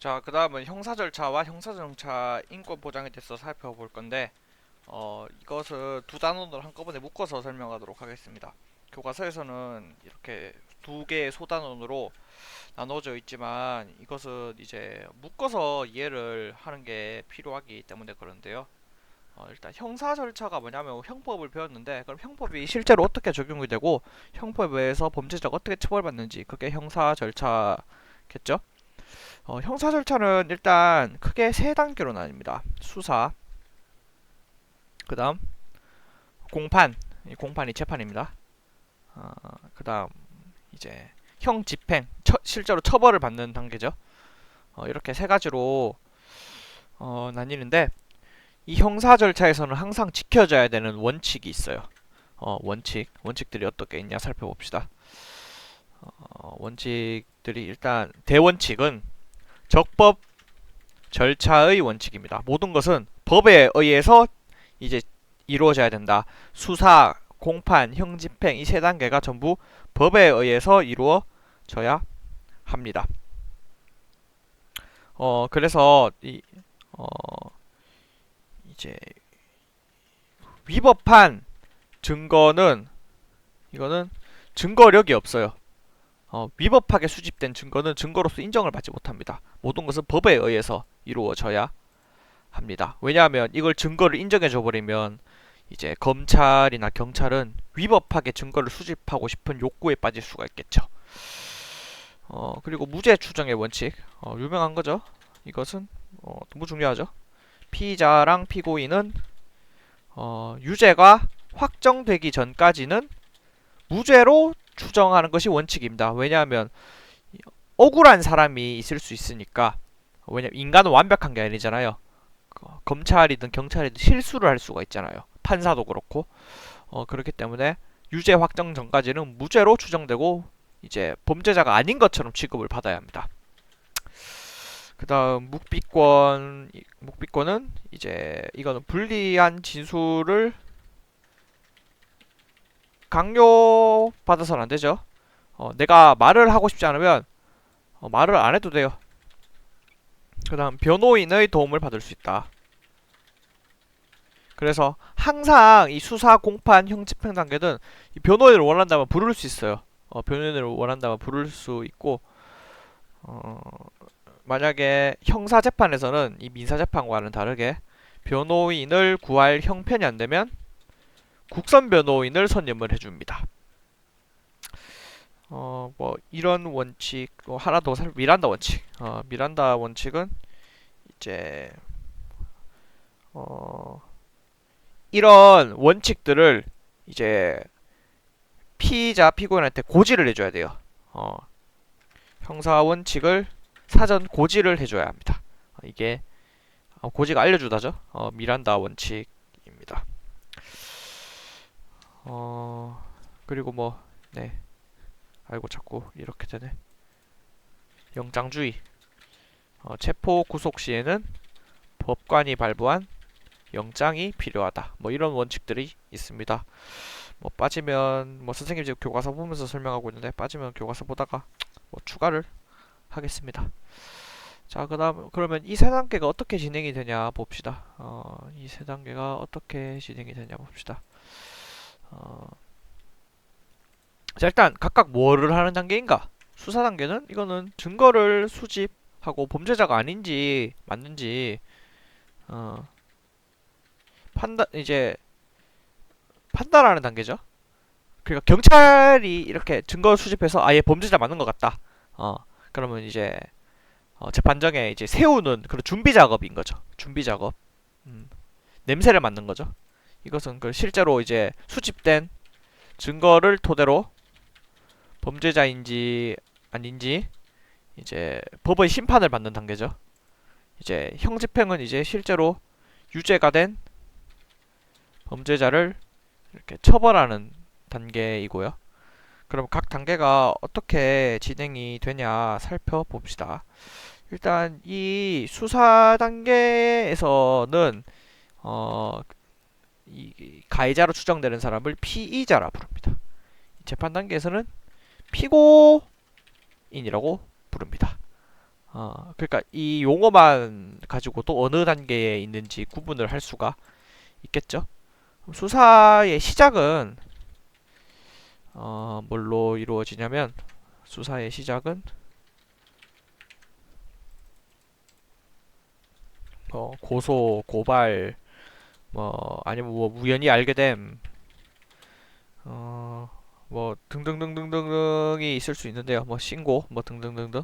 자, 그 다음은 형사 절차와 형사정차 인권 보장에 대해서 살펴볼 건데, 이것을 두 단원으로 한꺼번에 묶어서 설명하도록 하겠습니다. 교과서에서는 이렇게 두 개의 소단원으로 나눠져 있지만, 이것은 이제 묶어서 이해를 하는 게 필요하기 때문에 그런데요. 일단 형사 절차가 뭐냐면 형법을 배웠는데, 그럼 형법이 실제로 어떻게 적용이 되고, 형법에서 범죄자가 어떻게 처벌받는지, 그게 형사 절차겠죠? 형사 절차는 일단 크게 세 단계로 나뉩니다. 수사, 그 다음 공판, 이 공판이 재판입니다. 그 다음 이제 형 집행, 실제로 처벌을 받는 단계죠. 이렇게 세 가지로 나뉘는데, 이 형사 절차에서는 항상 지켜져야 되는 원칙이 있어요. 원칙들이 어떻게 있냐 살펴봅시다. 원칙들이 일단 대원칙은 적법 절차의 원칙입니다. 모든 것은 법에 의해서 이제 이루어져야 된다. 수사, 공판, 형집행 이 세 단계가 전부 법에 의해서 이루어져야 합니다. 그래서 어, 이제 위법한 증거는 이거는 증거력이 없어요. 위법하게 수집된 증거는 증거로서 인정을 받지 못합니다. 모든 것은 법에 의해서 이루어져야 합니다. 왜냐하면 이걸 증거를 인정해 줘 버리면 이제 검찰이나 경찰은 위법하게 증거를 수집하고 싶은 욕구에 빠질 수가 있겠죠. 그리고 무죄 추정의 원칙, 유명한 거죠. 이것은 너무 중요하죠. 피의자랑 피고인은 유죄가 확정되기 전까지는 무죄로 추정하는 것이 원칙입니다. 왜냐하면 억울한 사람이 있을 수 있으니까. 왜냐면 인간은 완벽한 게 아니잖아요. 검찰이든 경찰이든 실수를 할 수가 있잖아요. 판사도 그렇고. 그렇기 때문에 유죄 확정 전까지는 무죄로 추정되고 이제 범죄자가 아닌 것처럼 취급을 받아야 합니다. 그 다음 묵비권은 이제 이거는 불리한 진술을 강요받아서는 안 되죠. 내가 말을 하고 싶지 않으면 말을 안 해도 돼요. 그 다음 변호인의 도움을 받을 수 있다. 그래서 항상 이 수사, 공판, 형집행 단계는 이 변호인을 원한다면 부를 수 있어요. 변호인을 원한다면 부를 수 있고, 어, 만약에 형사재판에서는 이 민사재판과는 다르게 변호인을 구할 형편이 안 되면 국선 변호인을 선임을 해줍니다. 뭐 이런 원칙, 하나 더 미란다 원칙. 미란다 원칙은 이제 어, 이런 원칙들을 이제 피의자, 피고인한테 고지를 해줘야 돼요. 어, 형사 원칙을 사전 고지를 해줘야 합니다. 이게 고지가 알려주다죠. 미란다 원칙입니다. 그리고 뭐, 네. 아이고, 자꾸 이렇게 되네. 영장주의. 체포 구속 시에는 법관이 발부한 영장이 필요하다. 뭐 이런 원칙들이 있습니다. 뭐 빠지면 뭐 선생님 지금 교과서 보면서 설명하고 있는데 빠지면 교과서 보다가 뭐 추가를 하겠습니다. 자, 그다음 그러면 이 세 단계가 어떻게 진행이 되냐 봅시다. 이 세 단계가 어떻게 진행이 되냐 봅시다. 어, 자, 일단 각각 뭐를 하는 단계인가? 수사 단계는 이거는 증거를 수집하고 범죄자가 아닌지 맞는지 어, 이제 판단하는 단계죠. 그러니까 경찰이 이렇게 증거 수집해서 아예 범죄자 맞는 것 같다. 그러면 이제 재판정에 이제 세우는 그런 준비 작업인 거죠. 준비 작업. 냄새를 맡는 거죠. 이것은 그 실제로 이제 수집된 증거를 토대로 범죄자인지 아닌지 이제 법의 심판을 받는 단계죠. 이제 형집행은 이제 실제로 유죄가 된 범죄자를 이렇게 처벌하는 단계이고요. 그럼 각 단계가 어떻게 진행이 되냐 살펴봅시다. 일단 이 수사 단계에서는 어, 이 가해자로 추정되는 사람을 피의자라 부릅니다. 재판 단계에서는 피고인이라고 부릅니다. 그러니까 이 용어만 가지고도 어느 단계에 있는지 구분을 할 수가 있겠죠. 수사의 시작은 뭘로 이루어지냐면 수사의 시작은 고소, 고발, 아니면 우연히 알게 됨, 등등등등등등이 있을 수 있는데요. 신고, 등등등등.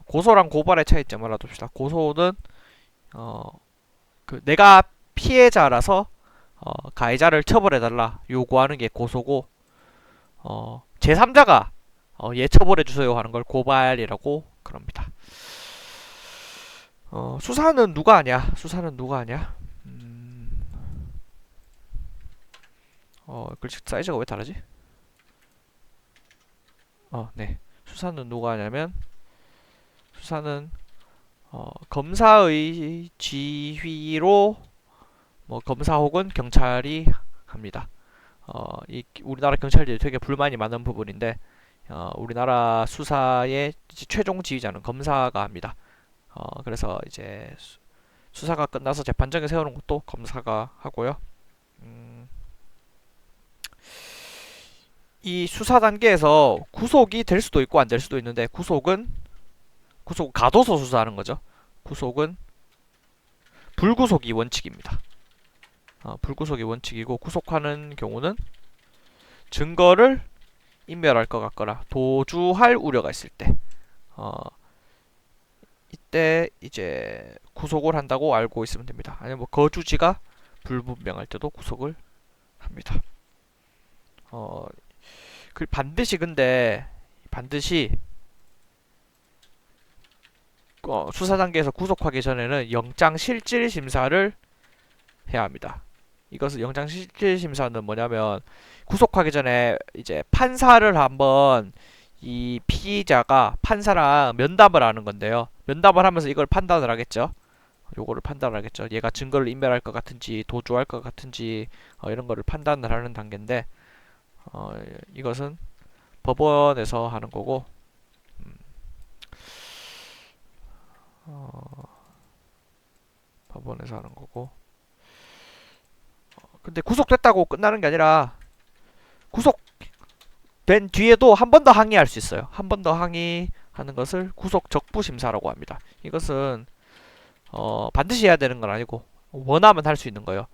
고소랑 고발의 차이점을 알아둡시다. 고소는 어, 내가 피해자라서 가해자를 처벌해달라 요구하는 게 고소고, 제3자가 얘 처벌해주세요 하는 걸 고발이라고 그럽니다. 수사는 누가 하냐? 수사는 누가 하냐? 글씨 사이즈가 왜 다르지? 네. 수사는 누가 하냐면 수사는 검사의 지휘로 검사 혹은 경찰이 합니다. 이 우리나라 경찰들이 되게 불만이 많은 부분인데 우리나라 수사의 최종 지휘자는 검사가 합니다. 그래서 이제 수사가 끝나서 재판정에 세우는 것도 검사가 하고요. 이 수사 단계에서 구속이 될 수도 있고 안 될 수도 있는데 구속 가둬서 수사하는 거죠. 구속은 불구속이 원칙입니다. 불구속이 원칙이고 구속하는 경우는 증거를 인멸할 것 같거나 도주할 우려가 있을 때 이때 이제 구속을 한다고 알고 있으면 됩니다. 아니면 거주지가 불분명할 때도 구속을 합니다. 반드시 근데 반드시 수사 단계에서 구속하기 전에는 영장 실질 심사를 해야 합니다. 이것은 영장 실질 심사는 뭐냐면 구속하기 전에 이제 판사를 한번 이 피의자가 판사랑 면담을 하는 건데요. 면담을 하면서 이걸 판단을 하겠죠. 요거를 판단을 하겠죠. 얘가 증거를 인멸할 것 같은지 도주할 것 같은지 이런 거를 판단을 하는 단계인데 이것은 법원에서 하는 거고 법원에서 하는 거고 근데 구속됐다고 끝나는 게 아니라 구속된 뒤에도 한 번 더 항의할 수 있어요. 한 번 더 항의하는 것을 구속 적부 심사라고 합니다. 이것은 반드시 해야 되는 건 아니고 원하면 할 수 있는 거예요.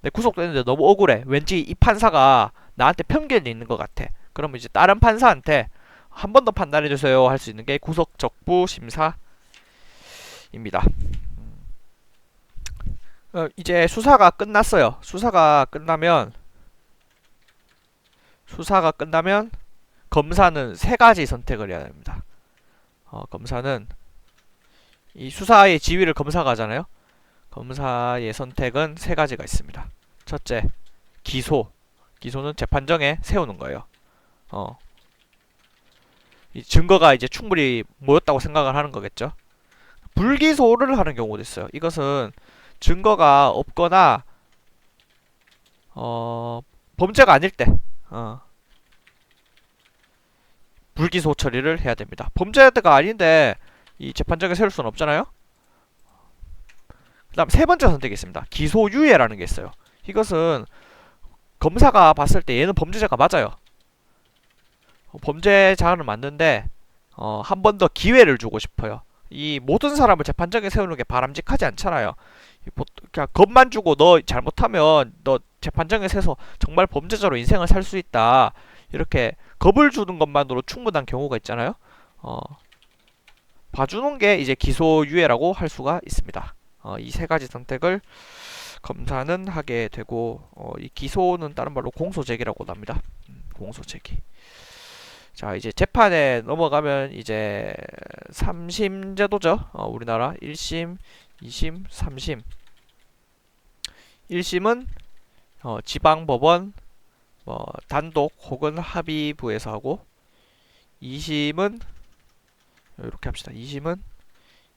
내 구속됐는데 너무 억울해. 왠지 이 판사가 나한테 편견이 있는 것 같아. 그러면 이제 다른 판사한테 한 번 더 판단해 주세요 할 수 있는 게 구속 적부 심사입니다. 이제 수사가 끝났어요. 수사가 끝나면 검사는 세 가지 선택을 해야 됩니다. 검사는 이 수사의 지휘를 검사가 하잖아요. 검사의 선택은 세 가지가 있습니다. 첫째, 기소. 기소는 재판정에 세우는 거예요. 이 증거가 이제 충분히 모였다고 생각을 하는 거겠죠. 불기소를 하는 경우도 있어요. 이것은 증거가 없거나 범죄가 아닐 때 불기소 처리를 해야 됩니다. 범죄가 아닌데 이 재판정에 세울 수는 없잖아요. 그 다음 세 번째 선택이 있습니다. 기소유예라는 게 있어요. 이것은 검사가 봤을 때 얘는 범죄자가 맞아요. 범죄자는 맞는데 한 번 더 기회를 주고 싶어요. 이 모든 사람을 재판정에 세우는 게 바람직하지 않잖아요. 그냥 겁만 주고 너 잘못하면 너 재판정에 서서 정말 범죄자로 인생을 살 수 있다. 이렇게 겁을 주는 것만으로 충분한 경우가 있잖아요. 봐주는 게 이제 기소유예라고 할 수가 있습니다. 이 세 가지 선택을 검사는 하게 되고 이 기소는 다른 말로 공소제기라고도 합니다. 공소제기. 자, 이제 재판에 넘어가면 이제 3심 제도죠. 우리나라 1심, 2심, 3심. 1심은 지방법원 단독 혹은 합의부에서 하고 2심은 이렇게 합시다. 2심은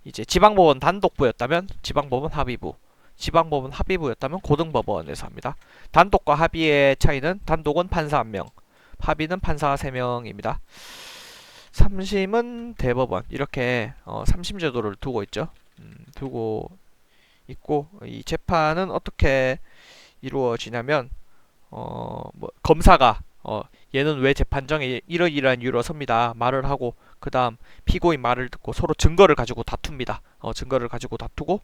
이제 지방법원 단독부였다면 지방법원 합의부, 지방법원 합의부였다면 고등법원에서 합니다. 단독과 합의의 차이는 단독은 판사 1명, 합의는 판사 3명입니다. 3심은 대법원 이렇게 3심 제도를 두고 있죠. 두고 있고 이 재판은 어떻게 이루어지냐면 뭐 검사가 얘는 왜 재판정에 이러이러한 이유로 섭니다 말을 하고 그 다음 피고인 말을 듣고 서로 증거를 가지고 다툽니다. 증거를 가지고 다투고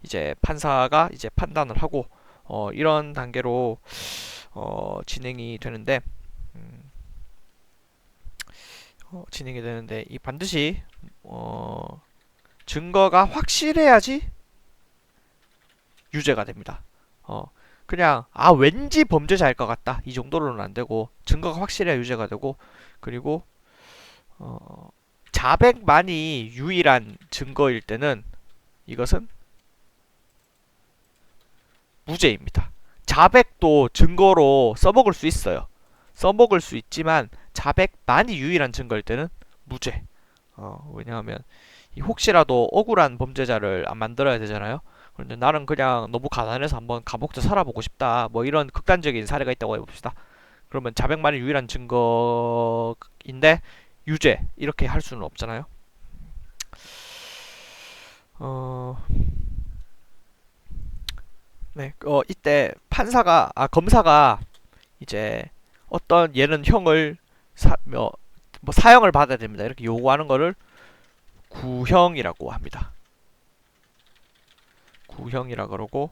이제 판사가 이제 판단을 하고 이런 단계로 진행이 되는데 이 반드시 증거가 확실해야지 유죄가 됩니다. 그냥 왠지 범죄자일 것 같다 이 정도로는 안 되고 증거가 확실해야 유죄가 되고 그리고 자백만이 유일한 증거일 때는 이것은 무죄입니다. 자백도 증거로 써먹을 수 있어요. 써먹을 수 있지만 자백만이 유일한 증거일 때는 무죄. 왜냐하면 혹시라도 억울한 범죄자를 안 만들어야 되잖아요. 그런데 나는 그냥 너무 가난해서 한번 감옥도 살아보고 싶다. 뭐 이런 극단적인 사례가 있다고 해봅시다. 그러면 자백만이 유일한 증거인데 유죄 이렇게 할 수는 없잖아요. 네, 이때 검사가 이제 어떤 얘는 형을 뭐 사형을 받아야 됩니다. 이렇게 요구하는 거를 구형이라고 합니다. 구형이라 그러고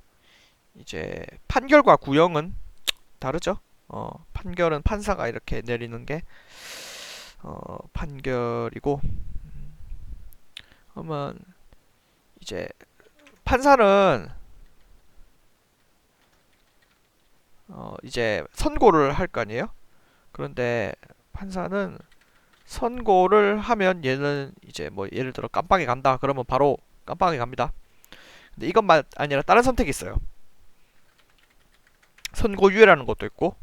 이제 판결과 구형은 다르죠. 판결은 판사가 이렇게 내리는 게 판결이고 그러면 이제 판사는 이제 선고를 할 거 아니에요. 그런데 판사는 선고를 하면 얘는 이제 뭐 예를 들어 깜빵에 간다 그러면 바로 깜빵에 갑니다. 근데 이것만 아니라 다른 선택이 있어요. 선고유예라는 것도 있고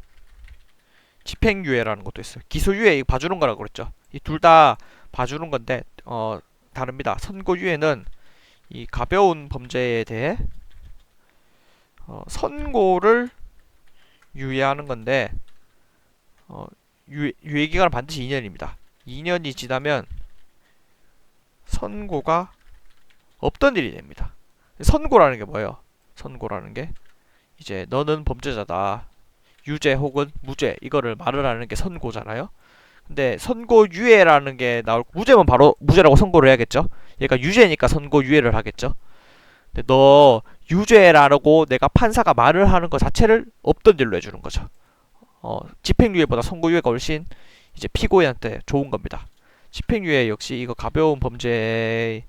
집행유예라는 것도 있어요. 기소유예 봐주는 거라고 그랬죠. 이 둘 다 봐주는 건데 다릅니다. 선고유예는 이 가벼운 범죄에 대해 선고를 유예하는 건데 유예 기간은 반드시 2년입니다. 2년이 지나면 선고가 없던 일이 됩니다. 선고라는 게 뭐예요? 선고라는 게 이제 너는 범죄자다. 유죄 혹은 무죄 이거를 말을 하는 게 선고잖아요. 근데 선고유예라는 게 나올 무죄면 바로 무죄라고 선고를 해야겠죠. 얘가 유죄니까 선고유예를 하겠죠. 근데 너 유죄라고 내가 판사가 말을 하는 것 자체를 없던 일로 해주는 거죠. 집행유예보다 선고유예가 훨씬 이제 피고인한테 좋은 겁니다. 집행유예 역시 이거 가벼운 범죄에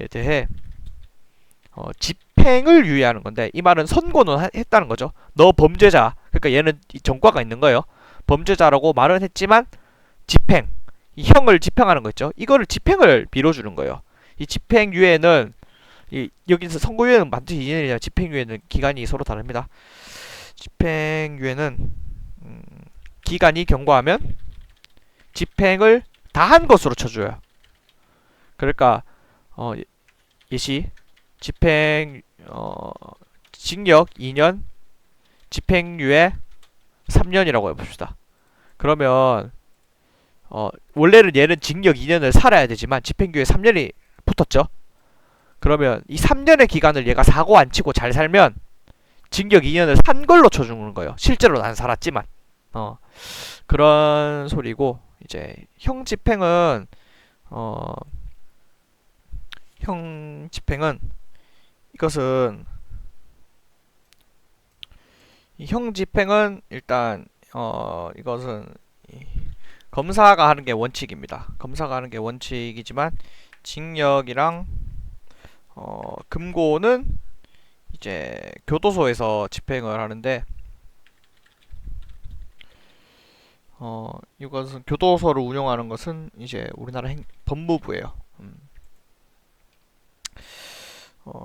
대해 집행을 유예하는 건데 이 말은 선고는 했다는 거죠. 너 범죄자. 그러니까 얘는 전과가 있는 거예요. 범죄자라고 말은 했지만 집행. 이 형을 집행하는 거 있죠. 이거를 집행을 빌어주는 거예요. 이 집행유예는 여기서 선고유예는 반드시 2년이냐 집행유예는 기간이 서로 다릅니다. 집행유예는 기간이 경과하면 집행을 다 한 것으로 쳐줘요. 그러니까 예시 집행 징역 2년 집행유예 3년이라고 해봅시다. 그러면 원래는 얘는 징역 2년을 살아야 되지만 집행유예 3년이 붙었죠. 그러면 이 3년의 기간을 얘가 사고 안 치고 잘 살면 징역 2년을 산 걸로 쳐주는 거예요. 실제로는 안 살았지만 그런 소리고 이제 형 집행은 이것은 형 집행은 일단 이것은 검사가 하는 게 원칙입니다. 검사가 하는 게 원칙이지만 징역이랑 금고는 이제 교도소에서 집행을 하는데 이것은 교도소를 운영하는 것은 이제 우리나라 법무부예요.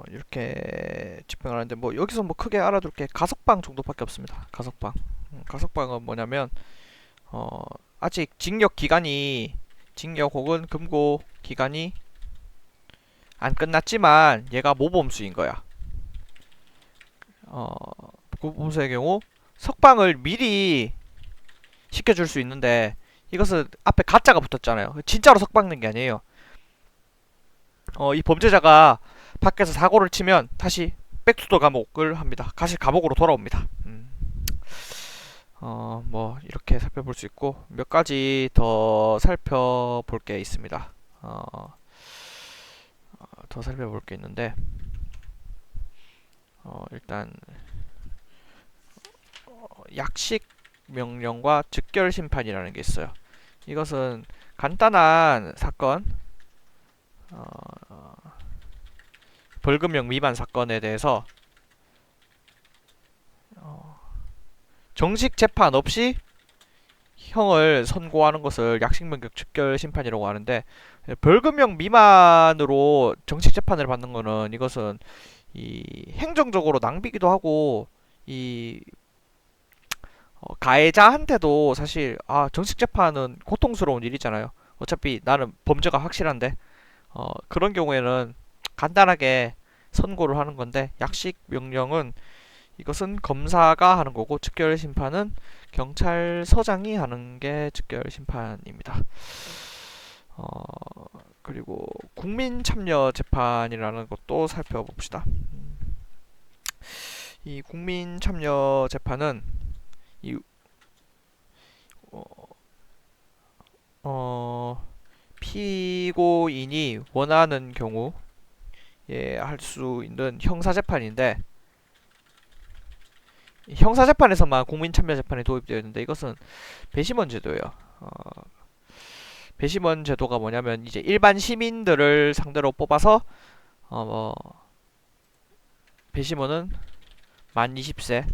이렇게 집행을 하는데 뭐 여기서 뭐 크게 알아둘 게 가석방 정도밖에 없습니다. 가석방은 뭐냐면 아직 징역 혹은 금고 기간이 안 끝났지만 얘가 모범수인 거야. 모범수의 경우 석방을 미리 시켜줄 수 있는데 이것은 앞에 가짜가 붙었잖아요. 진짜로 석방된 게 아니에요. 이 범죄자가 밖에서 사고를 치면 다시 백투더 감옥을 합니다. 다시 감옥으로 돌아옵니다. 뭐 이렇게 살펴볼 수 있고 몇 가지 더 살펴볼 게 있습니다. 더 살펴볼 게 있는데 일단 약식 명령과 즉결 심판이라는 게 있어요. 이것은 간단한 사건, 벌금형 미만 사건에 대해서 정식 재판 없이 형을 선고하는 것을 약식명령 즉결 심판이라고 하는데, 벌금형 미만으로 정식 재판을 받는 거는 이것은 이 행정적으로 낭비기도 하고 이 가해자한테도 사실 정식 재판은 고통스러운 일이잖아요. 어차피 나는 범죄가 확실한데 그런 경우에는 간단하게 선고를 하는 건데, 약식 명령은 이것은 검사가 하는 거고 즉결 심판은 경찰서장이 하는 게 즉결 심판입니다. 그리고 국민 참여 재판이라는 것도 살펴봅시다. 이 국민 참여 재판은 이 피고인이 원하는 경우에 할 수 있는 형사재판인데, 형사재판에서만 국민참여재판이 도입되어 있는데 이것은 배심원 제도예요. 배심원 제도가 뭐냐면 이제 일반 시민들을 상대로 뽑아서 뭐 배심원은 만 20세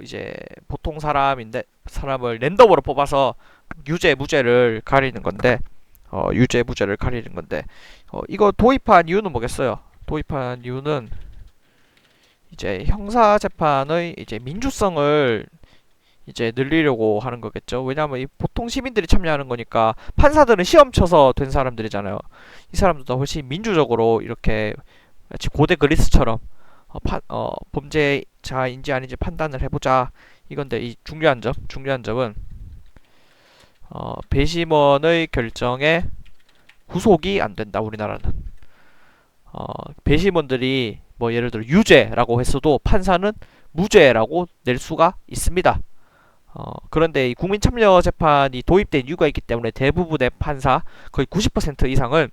이제 보통 사람을 랜덤으로 뽑아서 유죄 무죄를 가리는 건데, 이거 도입한 이유는 뭐겠어요? 도입한 이유는 이제 형사재판의 이제 민주성을 이제 늘리려고 하는 거겠죠. 왜냐하면 이 보통 시민들이 참여하는 거니까, 판사들은 시험 쳐서 된 사람들이잖아요. 이 사람들도 훨씬 민주적으로 이렇게 마치 고대 그리스처럼 범죄자인지 아닌지 판단을 해보자 이건데, 이 중요한 점은 배심원의 결정에 구속이 안 된다. 우리나라는 배심원들이 뭐 예를 들어 유죄라고 했어도 판사는 무죄라고 낼 수가 있습니다. 그런데 이 국민참여재판이 도입된 이유가 있기 때문에 대부분의 판사, 거의 90% 이상은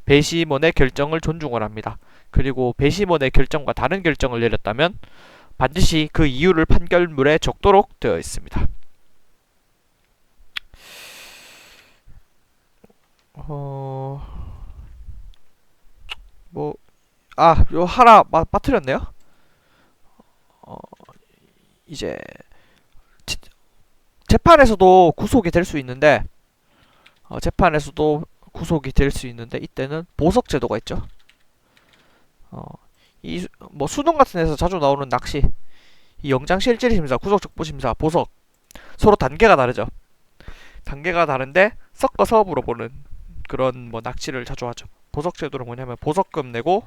배심원의 결정을 존중을 합니다. 그리고 배심원의 결정과 다른 결정을 내렸다면 반드시 그 이유를 판결문에 적도록 되어 있습니다. 요 하나 빠뜨렸네요. 이제 재판에서도 구속이 될 수 있는데, 이때는 보석 제도가 있죠. 이 뭐 수능 같은 데서 자주 나오는 낚시, 이 영장 실질 심사, 구속 족보 심사, 보석, 서로 단계가 다르죠. 단계가 다른데 섞어서 물어보는 그런 뭐 낚시를 자주 하죠. 보석 제도는 뭐냐면 보석금 내고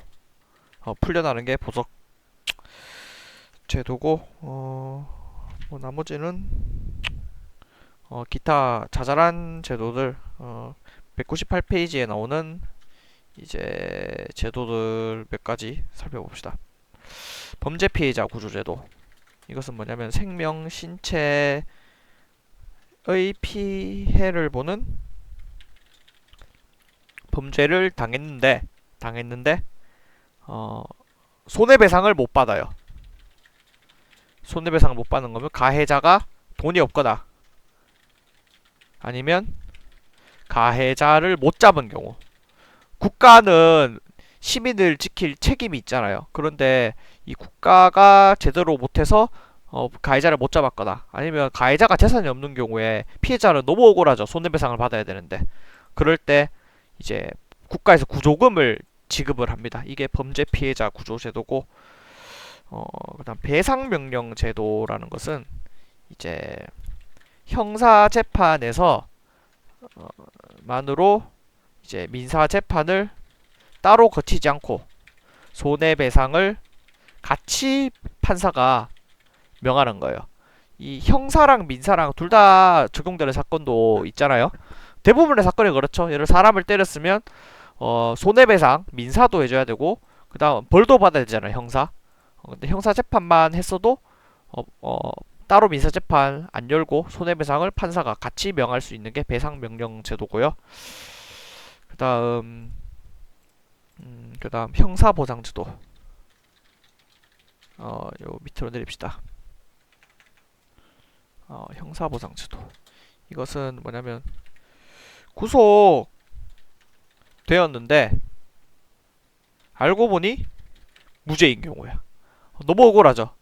풀려나는 게 보석 제도고, 뭐 나머지는 기타 자잘한 제도들, 198페이지에 나오는 이제 제도들 몇 가지 살펴봅시다. 범죄 피해자 구조제도. 이것은 뭐냐면 생명, 신체의 피해를 보는, 범죄를 당했는데 손해배상을 못 받아요. 손해배상을 못 받는 거면 가해자가 돈이 없거나 아니면 가해자를 못 잡은 경우. 국가는 시민을 지킬 책임이 있잖아요. 그런데 이 국가가 제대로 못해서 가해자를 못 잡았거나 아니면 가해자가 재산이 없는 경우에 피해자는 너무 억울하죠. 손해배상을 받아야 되는데, 그럴 때 이제 국가에서 구조금을 지급을 합니다. 이게 범죄 피해자 구조제도고, 그다음 배상명령 제도라는 것은 이제 형사재판에서 만으로 이제 민사재판을 따로 거치지 않고 손해배상을 같이 판사가 명하는 거예요. 이 형사랑 민사랑 둘 다 적용되는 사건도 있잖아요. 대부분의 사건이 그렇죠. 예를 사람을 때렸으면 손해배상 민사도 해줘야 되고 그다음 벌도 받아야 되잖아요. 형사. 근데 형사 재판만 했어도 어, 어, 따로 민사 재판 안 열고 손해배상을 판사가 같이 명할 수 있는 게 배상명령 제도고요. 그다음 그다음 형사보상제도. 요 밑으로 내립시다. 형사보상제도. 이것은 뭐냐면 구속되었는데 알고 보니 무죄인 경우야. 너무 억울하죠.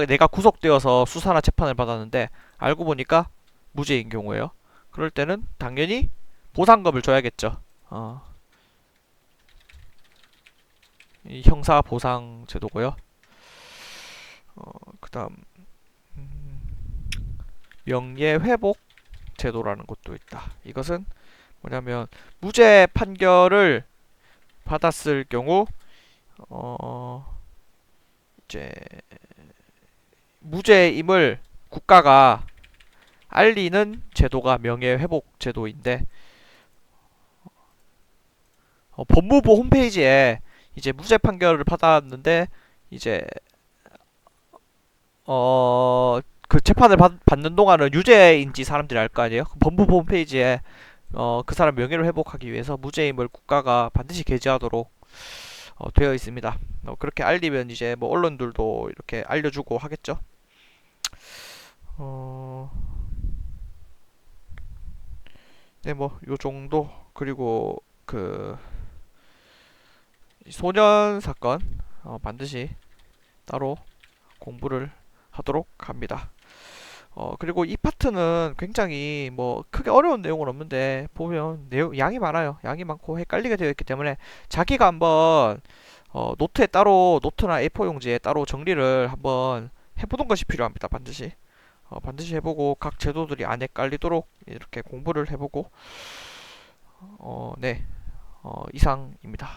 내가 구속되어서 수사나 재판을 받았는데 알고 보니까 무죄인 경우예요. 그럴 때는 당연히 보상금을 줘야겠죠. 이 형사보상 제도고요. 그다음 명예회복 제도라는 것도 있다. 이것은 뭐냐면 무죄 판결을 받았을 경우 이제 무죄임을 국가가 알리는 제도가 명예회복 제도인데 법무부 홈페이지에 이제 무죄 판결을 받았는데 이제 그 재판을 받는 동안은 유죄인지 사람들이 알 거 아니에요? 법무부 홈페이지에 그 사람 명예를 회복하기 위해서 무죄임을 국가가 반드시 게재하도록 되어 있습니다. 그렇게 알리면 이제 뭐 언론들도 이렇게 알려주고 하겠죠. 네, 뭐 요 정도. 그리고 그 소년 사건 반드시 따로 공부를 하도록 합니다. 그리고 이 파트는 굉장히 뭐 크게 어려운 내용은 없는데 보면 내용 양이 많아요. 양이 많고 헷갈리게 되어 있기 때문에 자기가 한번 노트에 따로 노트나 A4 용지에 따로 정리를 한번 해보는 것이 필요합니다. 반드시 반드시 해보고 각 제도들이 안 헷갈리도록 이렇게 공부를 해보고 네 이상입니다.